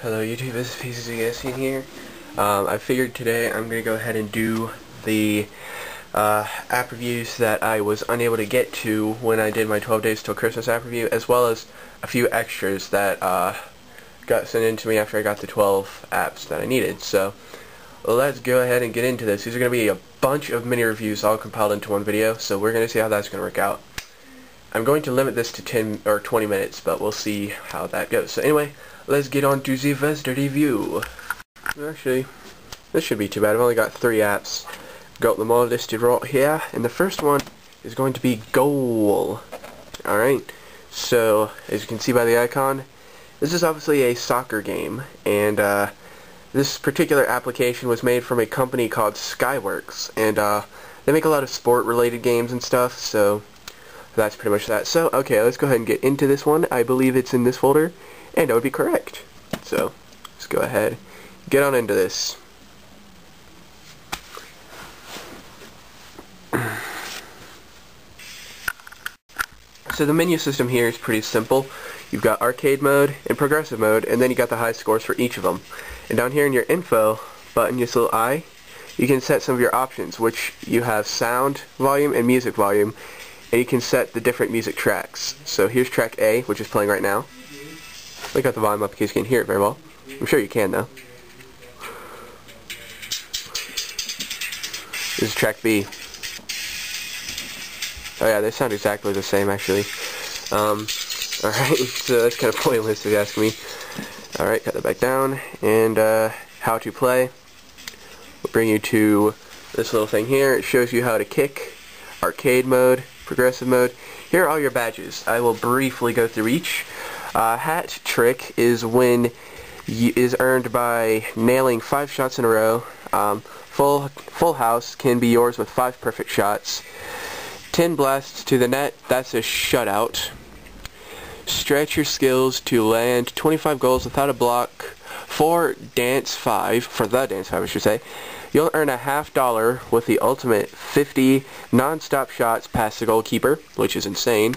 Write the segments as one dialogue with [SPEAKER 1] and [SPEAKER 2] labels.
[SPEAKER 1] Hello YouTube, this is Pizzscn here. I figured today I'm going to go ahead and do the app reviews that I was unable to get to when I did my 12 Days Till Christmas app review, as well as a few extras that got sent in to me after I got the 12 apps that I needed. So let's go ahead and get into this. These are going to be a bunch of mini reviews all compiled into one video, so we're going to see how that's going to work out. I'm going to limit this to 10 or 20 minutes, but we'll see how that goes. So anyway, let's get on to the first review. Actually, this should be too bad. I've only got 3 apps. Got them all listed right here, and the first one is going to be Goal. Alright, so as you can see by the icon, this is obviously a soccer game, and this particular application was made from a company called Skyworks, and they make a lot of sport-related games and stuff, so that's pretty much that. So, okay, let's go ahead and get into this one. I believe it's in this folder, and that would be correct. So, let's go ahead, get on into this. So the menu system here is pretty simple. You've got arcade mode and progressive mode, and then you got the high scores for each of them. And down here in your info button, this little eye, you can set some of your options, which you have sound volume and music volume, and you can set the different music tracks. So here's track A, which is playing right now. I got the volume up in case you can't hear it very well. I'm sure you can though. This is track B. Oh yeah, they sound exactly the same actually. Alright, so that's kind of pointless if you ask me. Alright, cut that back down. And how to play. We'll bring you to this little thing here. It shows you how to kick, arcade mode, progressive mode. Here are all your badges. I will briefly go through each. Hat trick is when is earned by nailing 5 shots in a row. Full house can be yours with 5 perfect shots. 10 blasts to the net, that's a shutout. Stretch your skills to land 25 goals without a block for the dance 5, I should say. You'll earn a $50 with the ultimate 50 non-stop shots past the goalkeeper, which is insane.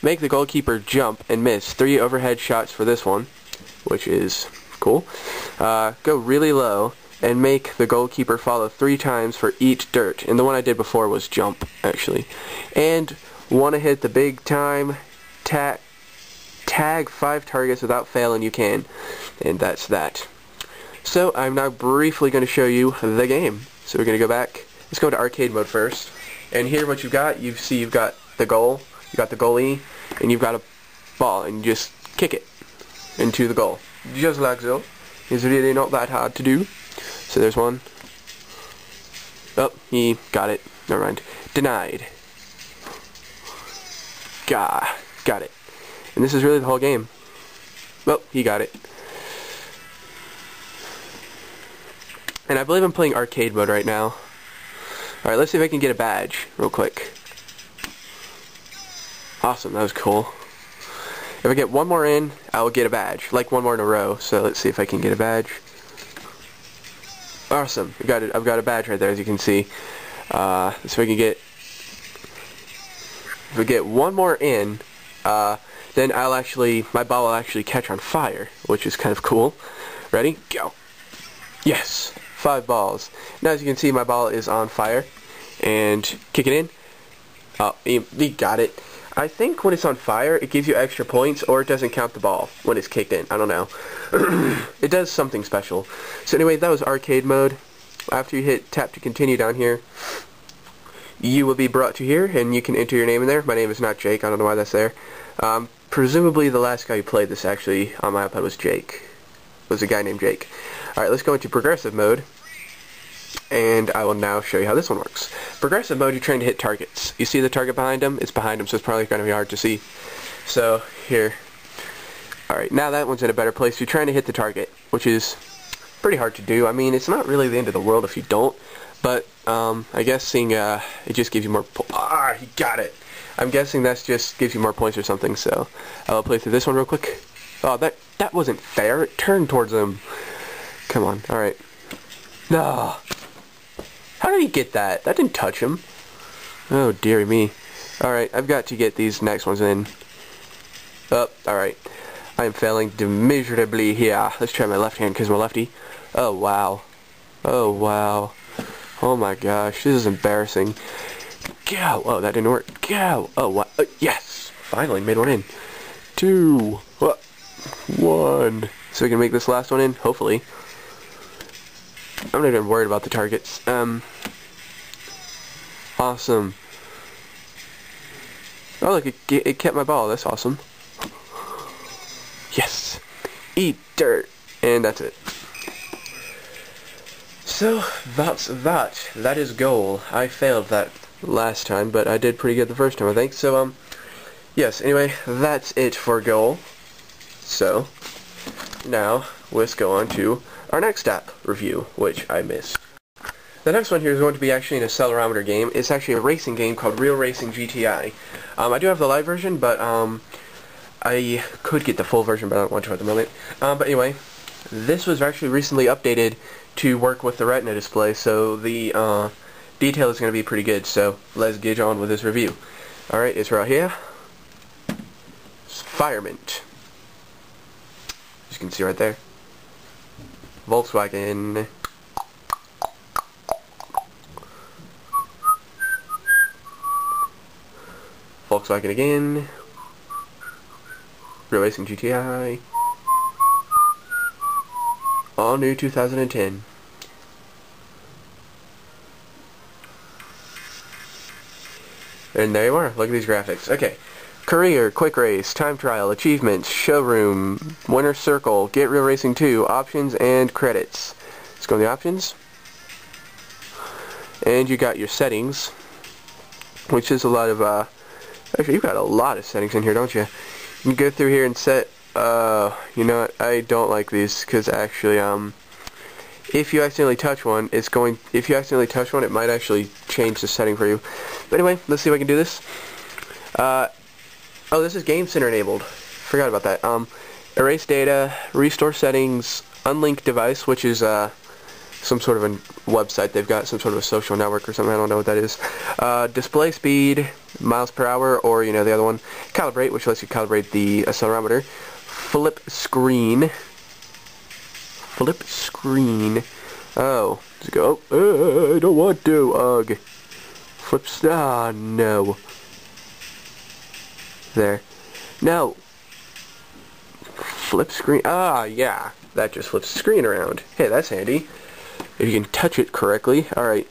[SPEAKER 1] Make the goalkeeper jump and miss 3 overhead shots for this one, which is cool. Go really low and make the goalkeeper follow 3 times for each dirt. And the one I did before was jump, actually. And want to hit the big time, tag 5 targets without fail, and you can. And that's that. So I'm now briefly going to show you the game. So we're going to go back. Let's go to arcade mode first. And here what you've got, you've got the goal, you've got the goalie, and you've got a ball, and you just kick it into the goal. Just like so. It's really not that hard to do. So there's one. Oh, he got it. Never mind. Denied. Got it. And this is really the whole game. Well, he got it. And I believe I'm playing arcade mode right now. Alright, let's see if I can get a badge real quick. Awesome, that was cool. If I get one more in, I'll get a badge. Like one more in a row. So let's see if I can get a badge. Awesome, I've got a badge right there, as you can see. So if I can get, if we get one more in, then my ball will actually catch on fire, which is kind of cool. Ready? Go. Yes, 5 balls. Now as you can see, my ball is on fire, and kick it in. Oh, he got it. I think when it's on fire, it gives you extra points, or it doesn't count the ball when it's kicked in. I don't know. It does something special. So anyway, that was arcade mode. After you hit tap to continue down here, you will be brought to here, and you can enter your name in there. My name is not Jake. I don't know why that's there. Presumably the last guy who played this actually on my iPod was Jake. It was a guy named Jake. Alright, let's go into progressive mode. And I will now show you how this one works. Progressive mode, you're trying to hit targets. You see the target behind him? It's behind him, so it's probably going to be hard to see. So, here. Alright, now that one's in a better place. You're trying to hit the target, which is pretty hard to do. I mean, it's not really the end of the world if you don't. But, I guess seeing, it just gives you more he got it! I'm guessing that just gives you more points or something, so I'll play through this one real quick. Oh, that wasn't fair. It turned towards him. Come on, alright. No! How did he get that? That didn't touch him. Oh, dearie me. Alright, I've got to get these next ones in. Oh, alright. I am failing miserably here. Let's try my left hand because I'm a lefty. Oh wow. Oh wow. Oh my gosh, this is embarrassing. Go! Oh, that didn't work. Go! Oh, what? Yes! Finally made one in. 2. 1. So we can make this last one in, hopefully. I'm not even worried about the targets. Awesome. Oh, look, it kept my ball. That's awesome. Yes! Eat dirt! And that's it. So, that's that. That is goal. I failed that last time, but I did pretty good the first time, I think. So, yes, anyway, that's it for goal. So, now, let's go on to our next app review, which I missed. The next one here is going to be actually an accelerometer game. It's actually a racing game called Real Racing GTI. I do have the live version, but I could get the full version, but I don't want to at the moment. But anyway, this was actually recently updated to work with the Retina display, so the detail is going to be pretty good. So let's get on with this review. Alright, it's right here. It's Fireman. As you can see right there. Volkswagen. Volkswagen again. Real Racing GTI. All new 2010. And there you are. Look at these graphics. Okay. Career, Quick Race, Time Trial, Achievements, Showroom, Winner Circle, Get Real Racing 2, Options, and Credits. Let's go to the options. And you got your settings, which is a lot of, actually you've got a lot of settings in here, don't you? You can go through here and set, you know what, I don't like these, because actually, if you accidentally touch one, it might actually change the setting for you. But anyway, let's see if I can do this. Oh, this is Game Center enabled. Forgot about that. Erase data, restore settings, unlink device, which is some sort of a website. They've got some sort of a social network or something. I don't know what that is. Display speed, miles per hour, or you know the other one. Calibrate, which lets you calibrate the accelerometer. Flip screen. Flip screen. Oh, let's go. I don't want to. Ugh. Flips. Ah, no. There. No. Flip screen. Ah, yeah. That just flips the screen around. Hey, that's handy. If you can touch it correctly. Alright.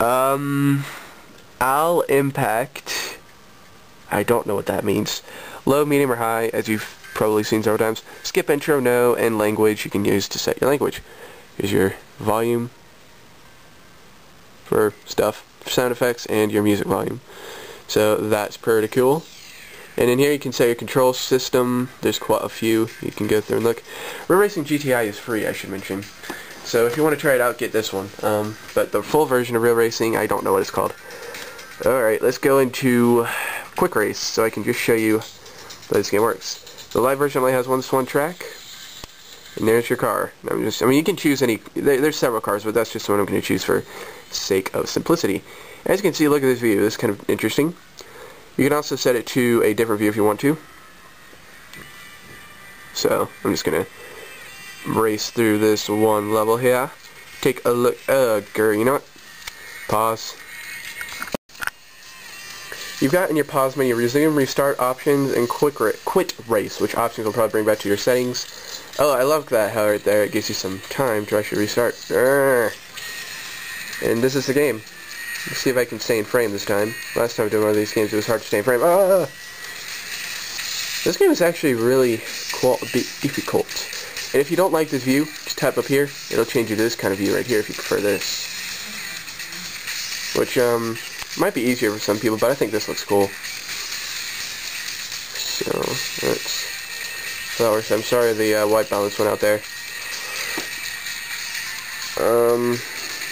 [SPEAKER 1] All impact. I don't know what that means. Low, medium, or high, as you've probably seen several times. Skip intro, no, and language you can use to set your language. Here's your volume for stuff, sound effects, and your music volume. So that's pretty cool. And in here you can set your control system. There's quite a few you can go through and look. Real Racing GTI is free, I should mention. So if you want to try it out, get this one. But the full version of Real Racing, I don't know what it's called. Alright, let's go into Quick Race so I can just show you how this game works. The live version only has one track. And there's your car. I mean, you can choose any. There's several cars, but that's just the one I'm going to choose for sake of simplicity. As you can see, look at this view. This is kind of interesting. You can also set it to a different view if you want to. So, I'm just going to race through this one level here. Take a look. You know what? Pause. You've got in your pause menu resume, restart, options, and quit race, which options will probably bring back to your settings. Oh, I love that how right there it gives you some time to actually restart. And this is the game. Let's see if I can stay in frame this time. Last time I did one of these games, it was hard to stay in frame. This game is actually really difficult. And if you don't like this view, just tap up here. It'll change you to this kind of view right here if you prefer this. Which, might be easier for some people, but I think this looks cool. So, let's flowers. I'm sorry the white balance went out there.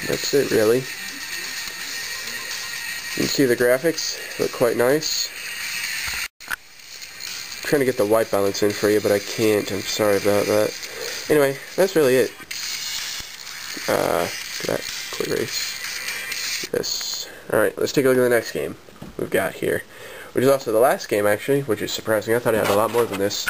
[SPEAKER 1] That's it really. You can see the graphics look quite nice. I'm trying to get the white balance in for you, but I can't. I'm sorry about that. Anyway, that's really it. That quick race. Yes. Alright, let's take a look at the next game we've got here, which is also the last game actually, which is surprising. I thought it had a lot more than this.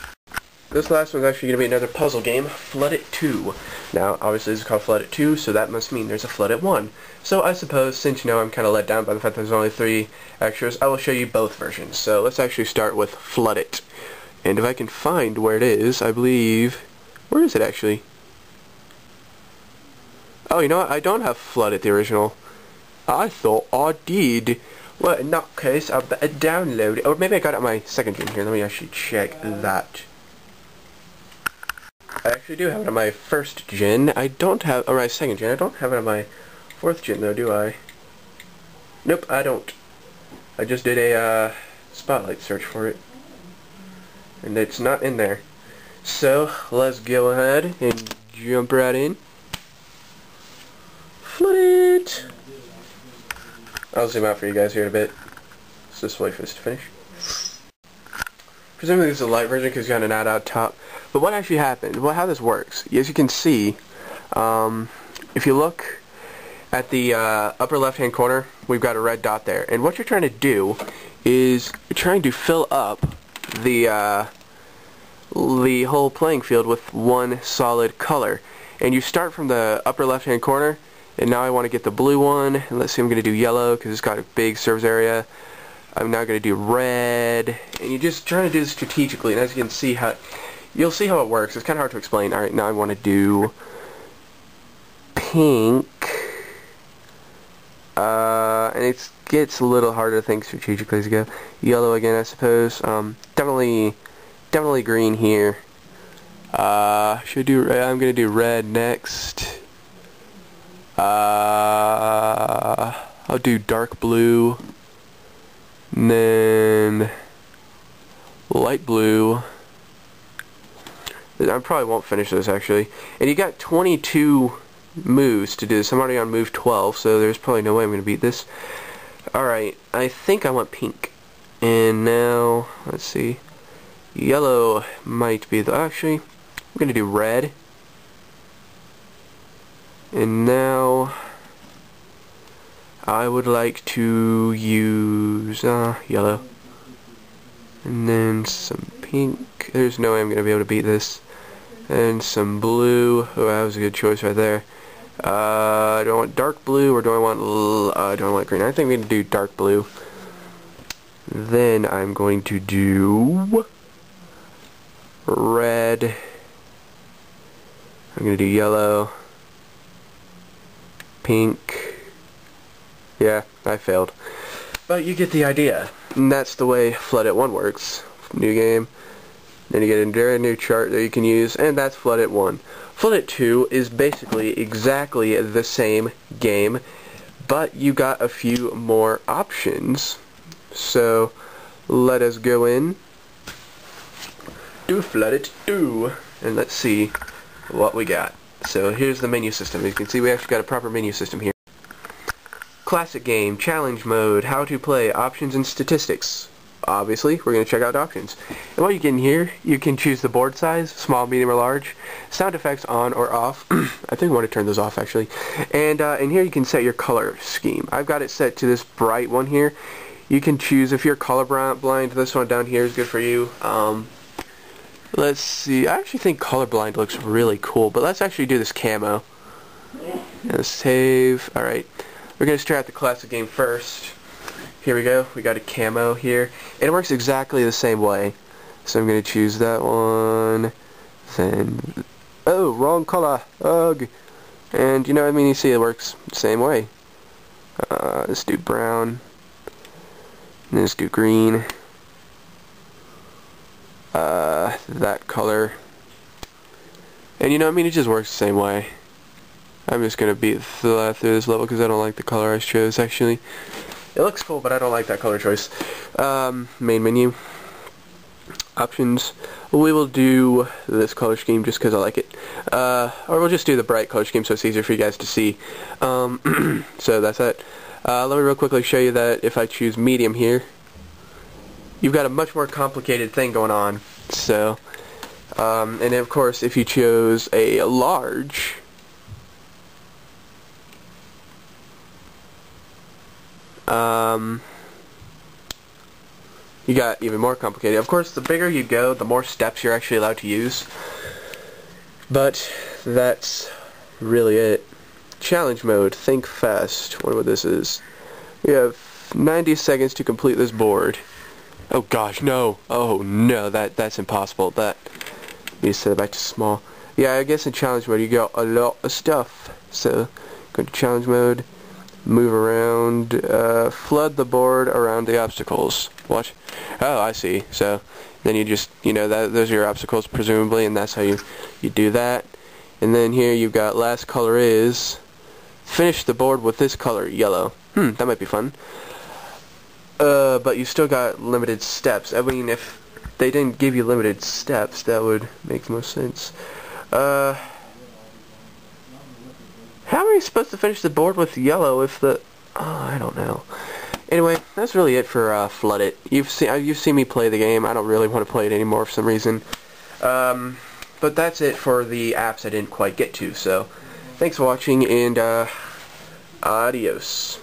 [SPEAKER 1] this last one's actually going to be another puzzle game, Flood It 2. Now, obviously this is called Flood It 2, so that must mean there's a Flood It 1. So I suppose, since you know I'm kind of let down by the fact that there's only 3 extras, I will show you both versions. So let's actually start with Flood It. And if I can find where it is, I believe... Where is it actually? Oh, you know what? I don't have Flood It, the original. I thought I did. Well, in that case, I'll better download it. Or maybe I got it on my second gen here. Let me actually check that. I actually do have it on my first gen. I don't have, or my second gen. I don't have it on my fourth gen though, do I? Nope, I don't. I just did a spotlight search for it, and it's not in there. So let's go ahead and jump right in. Flood it. I'll zoom out for you guys here in a bit. Let's just wait for this to finish. Presumably this is a light version because you got an ad out top. But what actually happened, well, how this works, as you can see, if you look at the upper left hand corner, we've got a red dot there. And what you're trying to do is you're trying to fill up the whole playing field with one solid color. And you start from the upper left hand corner, and now I want to get the blue one, and let's see, I'm going to do yellow because it's got a big surface area. I'm now going to do red, and you're just trying to do this strategically, and as you can see how, you'll see how it works. It's kind of hard to explain. Alright, now I want to do pink, and it gets a little harder to think strategically as you go. Yellow again, I suppose. Definitely green here. Should do. I'm going to do red next. I'll do dark blue, and then light blue. I probably won't finish this actually. And you got 22 moves to do this. I'm already on move 12, so there's probably no way I'm going to beat this. Alright, I think I want pink. And now, let's see. Yellow might be the... Actually, I'm going to do red. And now I would like to use yellow. And then some pink. There's no way I'm going to be able to beat this. And some blue. Oh, that was a good choice right there. Do I want dark blue or do I want green? I think I'm going to do dark blue. Then I'm going to do red. I'm going to do yellow. Pink. Yeah, I failed. But you get the idea. And that's the way Flood It 1 works. New game. Then you get a brand new chart that you can use, and that's Flood It 1. Flood It 2 is basically exactly the same game, but you got a few more options. So, let us go in to Flood It 2, and let's see what we got. So here's the menu system. As you can see, we actually got a proper menu system here. Classic game, challenge mode, how to play, options and statistics. Obviously, we're going to check out options. And what you get in here, you can choose the board size, small, medium, or large, sound effects on or off. I think I want to turn those off actually. And in here you can set your color scheme. I've got it set to this bright one here. You can choose if you're colorblind. This one down here is good for you. Let's see. I actually think colorblind looks really cool, but let's actually do this camo. And save. Alright. We're going to start out the classic game first. Here we go. We got a camo here. And it works exactly the same way. So I'm going to choose that one. Then... Oh, wrong color. Ugh. And you know what I mean? You see it works the same way. Let's do brown. And let's do green. That color. And you know what I mean? It just works the same way. I'm just going to beat through this level because I don't like the color I chose actually. It looks cool, but I don't like that color choice. Main menu. Options. We will do this color scheme just because I like it. Or we'll just do the bright color scheme so it's easier for you guys to see. So that's it. Let me real quickly show you that if I choose medium here, you've got a much more complicated thing going on. So, and then of course if you chose a large, you got even more complicated. Of course, the bigger you go, the more steps you're actually allowed to use. But that's really it. Challenge mode, think fast. Wonder what this is. We have 90 seconds to complete this board. Oh gosh, no. Oh no, that's impossible. That need to set it back to small. Yeah, I guess in challenge mode you got a lot of stuff. So go to challenge mode, move around, flood the board around the obstacles. What? Oh, I see. So then you just, those are your obstacles presumably, and that's how you do that. And then here you've got last color is finish the board with this color, yellow. That might be fun. But you still got limited steps. I mean, if they didn't give you limited steps, that would make more sense. How are you supposed to finish the board with yellow if the... I don't know. Anyway, that's really it for Flood It. You've seen me play the game. I don't really want to play it anymore for some reason. But that's it for the apps I didn't quite get to. So, thanks for watching, and adios.